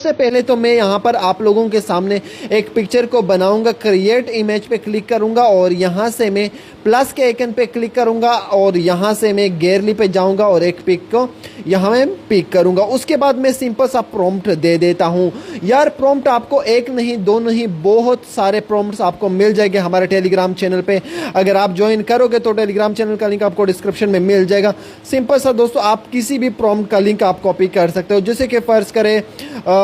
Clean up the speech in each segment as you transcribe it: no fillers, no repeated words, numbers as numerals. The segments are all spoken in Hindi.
सबसे पहले तो मैं यहाँ पर आप लोगों के सामने एक पिक्चर को बनाऊंगा। क्रिएट इमेज पे क्लिक करूंगा और यहाँ से मैं प्लस के आइकन पे क्लिक करूंगा और यहाँ से मैं गैलरी पे जाऊंगा और एक पिक को यहाँ मैं पिक करूंगा। उसके बाद मैं सिंपल सा प्रॉम्प्ट दे देता हूँ। यार प्रॉम्प्ट आपको एक नहीं दो नहीं बहुत सारे प्रॉम्प्ट्स आपको मिल जाएंगे हमारे टेलीग्राम चैनल पे। अगर आप ज्वाइन करोगे तो टेलीग्राम चैनल का लिंक आपको डिस्क्रिप्शन में मिल जाएगा। सिंपल सा दोस्तों आप किसी भी प्रॉम्प्ट का लिंक आप कॉपी कर सकते हो। जैसे कि फर्ज करें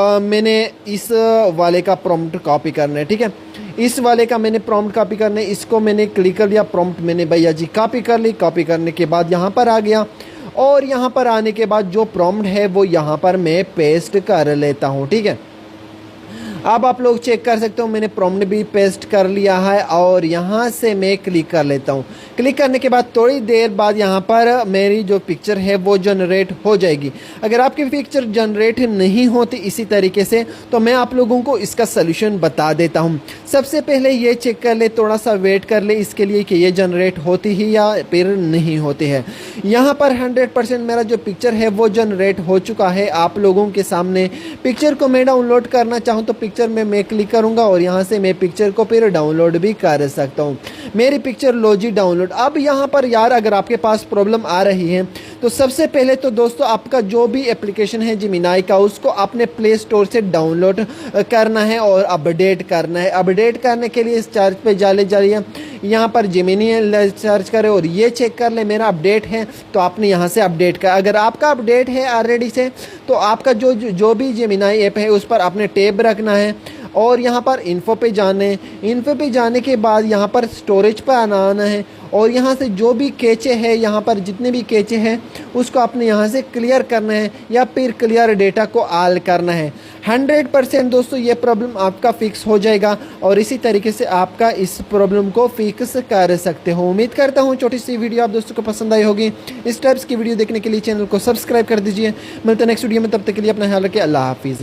मैंने इस वाले का प्रॉम्प्ट कॉपी करना है, ठीक है। इस वाले का मैंने प्रॉम्प्ट कॉपी करना है, इसको मैंने क्लिक कर लिया, प्रॉम्प्ट मैंने भैया जी कॉपी कर ली। कॉपी करने के बाद यहाँ पर आ गया और यहाँ पर आने के बाद जो प्रॉम्प्ट है वो यहाँ पर मैं पेस्ट कर लेता हूँ, ठीक है। अब आप लोग चेक कर सकते हो मैंने प्रॉम्प्ट भी पेस्ट कर लिया है और यहाँ से मैं क्लिक कर लेता हूँ। क्लिक करने के बाद थोड़ी देर बाद यहाँ पर मेरी जो पिक्चर है वो जनरेट हो जाएगी। अगर आपकी पिक्चर जनरेट नहीं होती इसी तरीके से तो मैं आप लोगों को इसका सलूशन बता देता हूँ। सबसे पहले ये चेक कर ले, थोड़ा सा वेट कर ले इसके लिए कि ये जनरेट होती ही या फिर नहीं होती है। यहाँ पर 100% मेरा जो पिक्चर है वो जनरेट हो चुका है आप लोगों के सामने। पिक्चर को मैं डाउनलोड करना चाहूँ तो पिक्चर में मैं क्लिक करूंगा और यहाँ से मैं पिक्चर को फिर डाउनलोड भी कर सकता हूँ। मेरी पिक्चर लो जी डाउनलोड। अब यहाँ पर यार अगर आपके पास प्रॉब्लम आ रही है तो सबसे पहले तो दोस्तों आपका जो भी एप्लीकेशन है जेमिनी का उसको आपने प्ले स्टोर से डाउनलोड करना है और अपडेट करना है। अपडेट करने के लिए इस चार्ज पे जाइए, यहाँ पर जेमिनी सर्च करें और ये चेक कर ले मेरा अपडेट है तो आपने यहाँ से अपडेट कर। अगर आपका अपडेट है ऑलरेडी से तो आपका जो भी जेमिनी ऐप है उस पर आपने टैब रखना है और यहाँ पर इन्फो पे जाने के बाद यहाँ पर स्टोरेज पर आना है और यहाँ से जो भी कैचे है यहाँ पर जितने भी कैचे हैं उसको आपने यहाँ से क्लियर करना है या फिर क्लियर डेटा को ऑल करना है। 100% दोस्तों ये प्रॉब्लम आपका फिक्स हो जाएगा और इसी तरीके से आपका इस प्रॉब्लम को फिक्स कर सकते हो। उम्मीद करता हूँ छोटी सी वीडियो आप दोस्तों को पसंद आई होगी। इस टाइप्स की वीडियो देखने के लिए चैनल को सब्सक्राइब कर दीजिए। मिलते हैं नेक्स्ट वीडियो में, तब तक के लिए अपना ख्याल रखिए। अल्लाह हाफिज़।